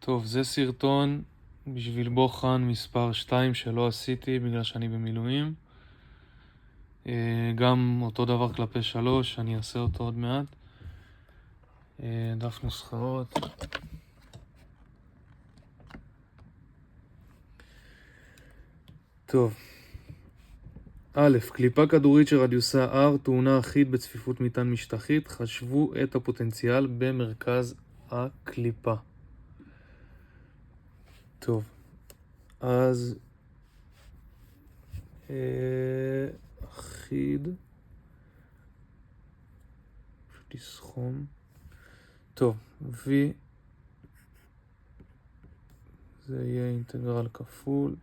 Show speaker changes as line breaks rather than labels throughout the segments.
טוב, זה סרטון בשביל בוחן מספר 2 שלא עשיתי בגלל שאני במילואים. גם אותו דבר כלפי 3, אני אעשה אותו עוד מעט. דף נוסחאות. טוב. א', קליפה כדורית שרדיוסה R טעונה אחיד בצפיפות מטען משטחית. חשבו את הפוטנציאל במרכז הקליפה. טוב, אז אחיד, פשוט לסכום. טוב, V זה יהיה אינטגרל כפול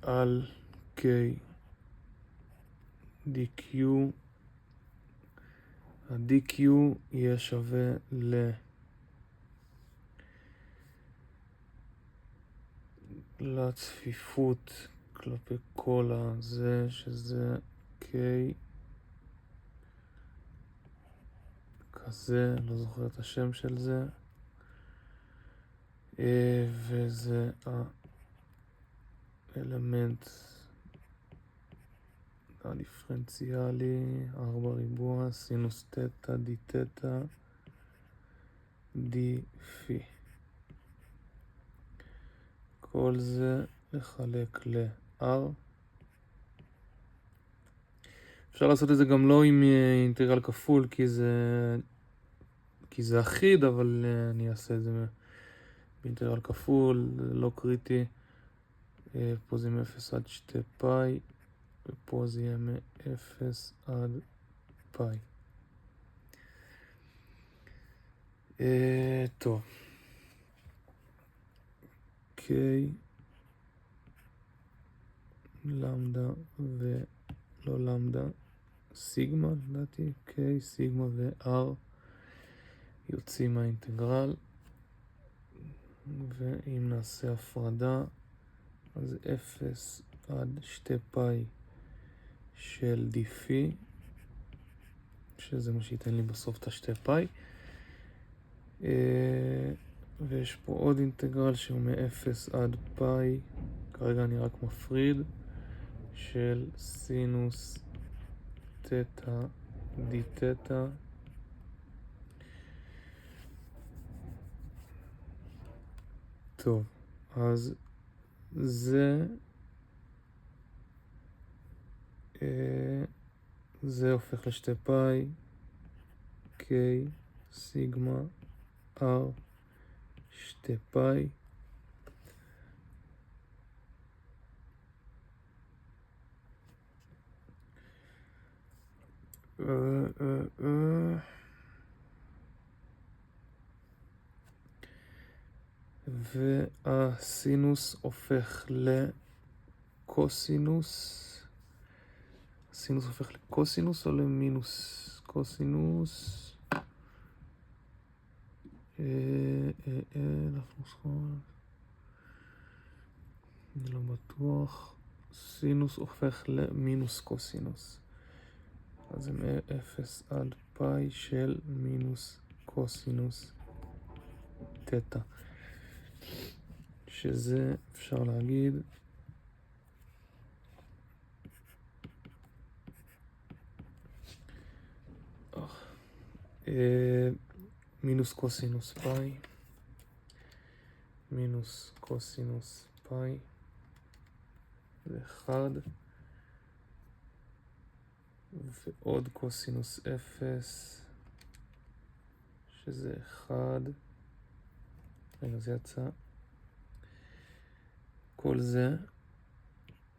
על K dq. ה-dq יהיה שווה לצפיפות כלפי כל הזה, שזה K כזה, לא זוכר את השם של זה, וזה האלמנט הדיפרנציאלי 4 ריבוע סינוס תטא די תטא די פי. כל זה לחלק ל-R. אפשר לעשות את זה גם לא עם אינטגרל כפול כי זה אחיד, אבל אני אעשה את זה באינטגרל כפול, זה לא קריטי. פה זה מ-0 עד 2 פאי, ופה זה יהיה מ-0 עד פאי. טוב. K למדה ולא למדה, סיגמה, לדעתי, K, סיגמה ו-R יוצאים מהאינטגרל, ואם נעשה הפרדה, אז 0 עד 2 פאי של די פי, שזה מה שייתן לי בסוף את ה-2 פאי, ויש פה עוד אינטגרל שהוא מ-0 עד פאי, כרגע אני רק מפריד, של סינוס תטא די תטא טוב, אז זה הופך ל2 פאי, K, סיגמה, R, 2 פאי. והסינוס הופך לקוסינוס. הסינוס הופך לקוסינוס או למינוס קוסינוס? אני לא בטוח. סינוס הופך למינוס קוסינוס. אז זה מ-0 עד פאי של מינוס קוסינוס תטא. שזה אפשר להגיד מינוס קוסינוס פאי, מינוס קוסינוס פאי זה 1, ועוד קוסינוס 0 שזה 1. רגע, זה יצא. כל זה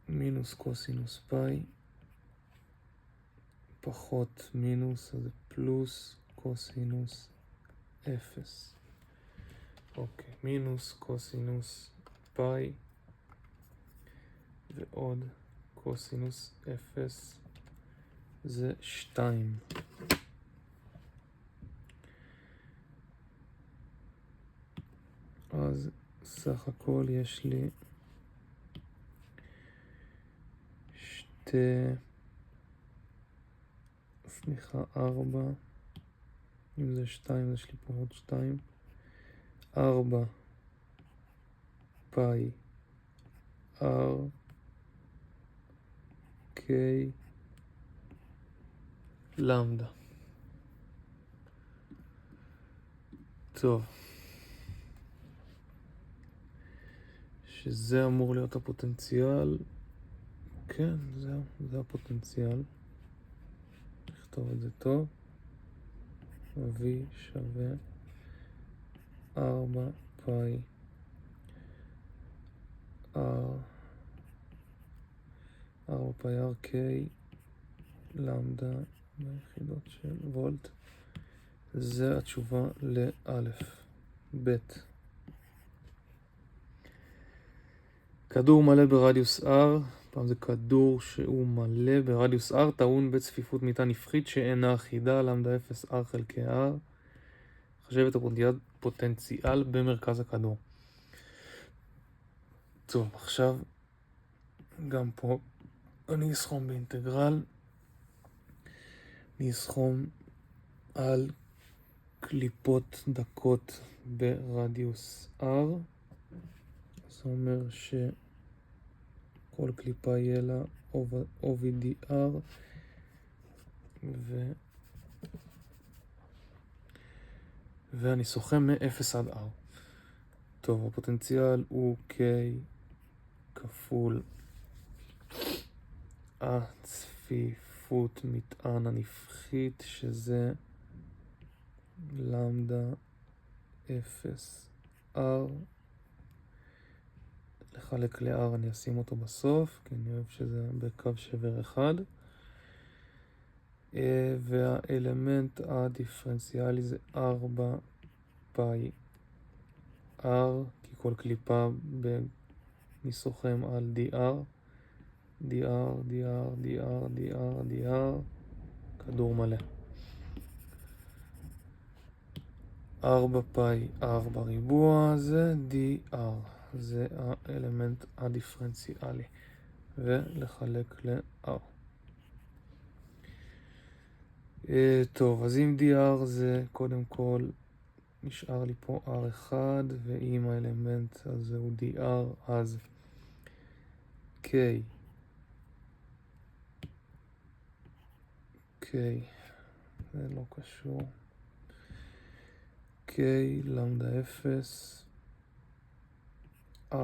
מינוס קוסינוס פאי פחות מינוס, אז זה פלוס קוסינוס 0. אוקיי, מינוס קוסינוס פאי ועוד קוסינוס 0 זה 2. אז סך הכל יש לי 4 אם זה 2, יש לי פה עוד 2. 4 פאי r k למדה. טוב. שזה אמור להיות הפוטנציאל. כן, זהו, זה הפוטנציאל. נכתוב את זה טוב. v שווה 4 פאי r 4 פאי r k למדה ביחידות של וולט. זה התשובה לאלף. ב' כדור מלא ברדיוס R, פעם זה כדור שהוא מלא ברדיוס R, טעון בצפיפות מיטה נפחית שאינה אחידה, למדה 0 R חלקי R. חשב את הפוטנציאל במרכז הכדור. טוב, עכשיו גם פה אני אסכום באינטגרל. אני אסכום על קליפות דקות ברדיוס R. זה אומר שכל קליפה יהיה לה OVDR ואני סוכם מ-0 עד R. טוב, הפוטנציאל הוא K כפול הצפיפות מטען הנפחית, שזה למדה 0 R. לחלק ל-R אני אשים אותו בסוף, כי אני אוהב שזה בקו שבר אחד. והאלמנט הדיפרנציאלי זה 4 פאי R, כי כל קליפה אני סוכם על DR, DR, DR, DR, DR, DR, כדור מלא. 4 פאי R בריבוע זה DR, זה האלמנט הדיפרנציאלי, ולחלק ל-R. טוב, אז אם DR זה קודם כל נשאר לי פה R1, ואם האלמנט הזה הוא DR, אז K זה לא קשור, K למדה 0 R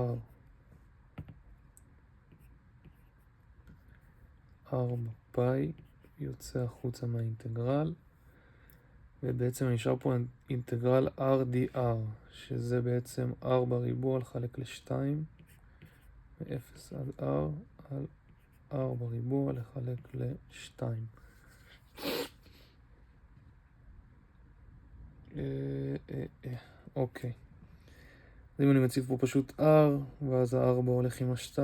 4 פאי יוצא החוצה מהאינטגרל, ובעצם נשאר פה אינטגרל RDR, שזה בעצם R בריבוע לחלק ל-2, מ-0 עד R, על R בריבוע לחלק ל-2. אוקיי. אז אם אני מציב פה פשוט R, ואז ה-4 הולך עם ה-2,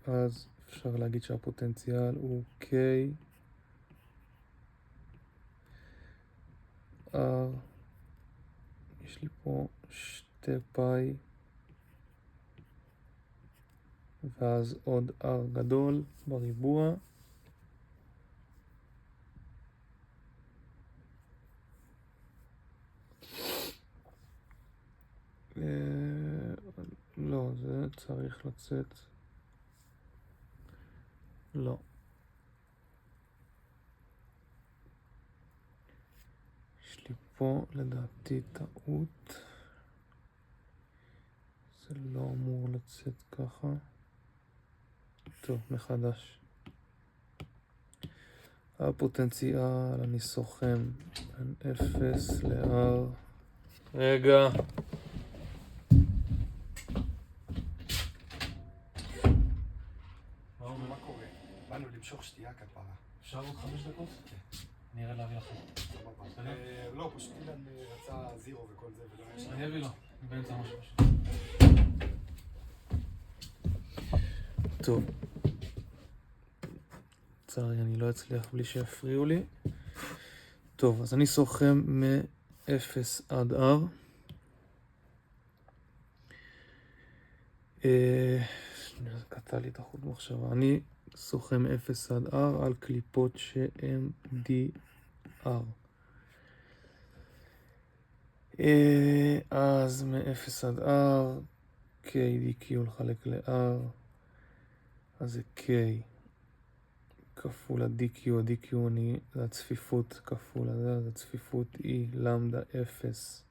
אז אפשר להגיד שהפוטנציאל הוא K R, יש לי פה 2 פאי, ואז עוד R גדול בריבוע, לא, זה צריך לצאת, לא, יש לי פה לדעתי טעות, זה לא אמור לצאת ככה. טוב, מחדש. הפוטנציאל אני סוכם בין 0 ל-R. רגע.
מה קורה? באנו למשוך שתייה כפרה.
אפשר עוד 5 דקות? כן. אני אראה להביא לכם.
לא, פשוט אילן רצה זירו וכל זה ולא היה שם.
אני אביא לו, אני באמצע משהו פשוט. טוב. צערי, אני לא אצליח בלי שיפריעו לי. טוב, אז אני סוכם מ-0 עד R. זה קטע לי את החוט מחשבה. אני סוכם 0 עד R על קליפות שהן DR. אז מ-0 עד R, K DQ לחלק ל-R, אז זה K כפול ה-DQ, ה-DQ זה הצפיפות כפול הזה, אז הצפיפות היא למדה 0.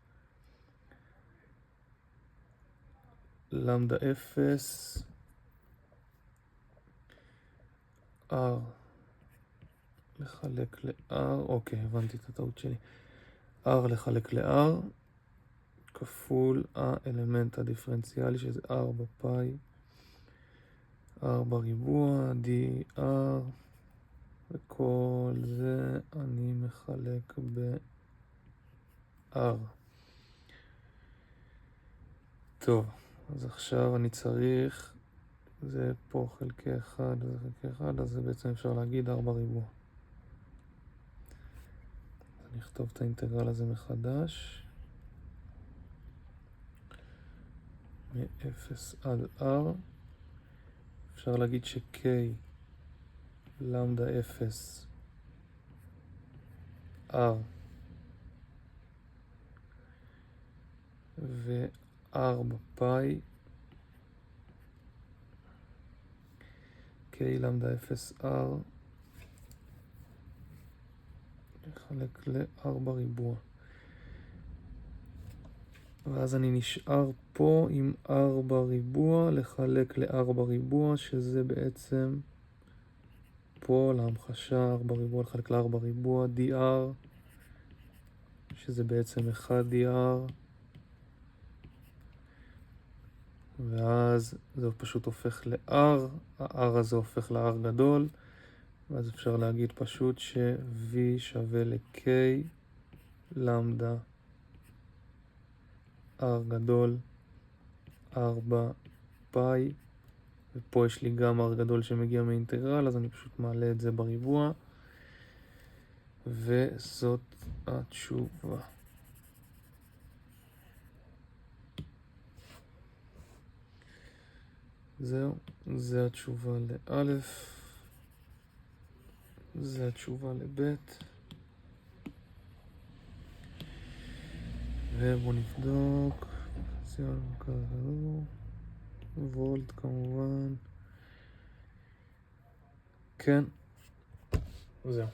למדה 0, R לחלק ל-R, אוקיי, הבנתי את הטעות שלי. R לחלק ל-R, כפול האלמנט הדיפרנציאלי שזה 4 פאי, 4 ריבוע, DR, וכל זה אני מחלק ב-R. טוב, אז עכשיו אני צריך, זה פה חלקי 1 וזה חלקי 1, אז זה בעצם אפשר להגיד 4 ריבוע. אני אכתוב את האינטגרל הזה מחדש. מ-0 עד R, אפשר להגיד ש-K למדה 0 R ו-4 פאי K למדה 0 R לחלק ל-4 ריבוע. ואז אני נשאר פה עם 4 ריבוע לחלק ל-4 ריבוע, שזה בעצם פה להמחשה 4 ריבוע לחלק ל-4 ריבוע, DR, שזה בעצם 1 DR, ואז זה פשוט הופך ל-R, ה-R הזה הופך ל-R גדול, ואז אפשר להגיד פשוט ש-V שווה ל-K למדה R גדול 4 פאי, ופה יש לי גם R גדול שמגיע מאינטגרל, אז אני פשוט מעלה את זה בריבוע, וזאת התשובה. זהו, זה התשובה לאלף, זה התשובה לבית, ובואו נבדוק, וולט כמובן, כן, זהו.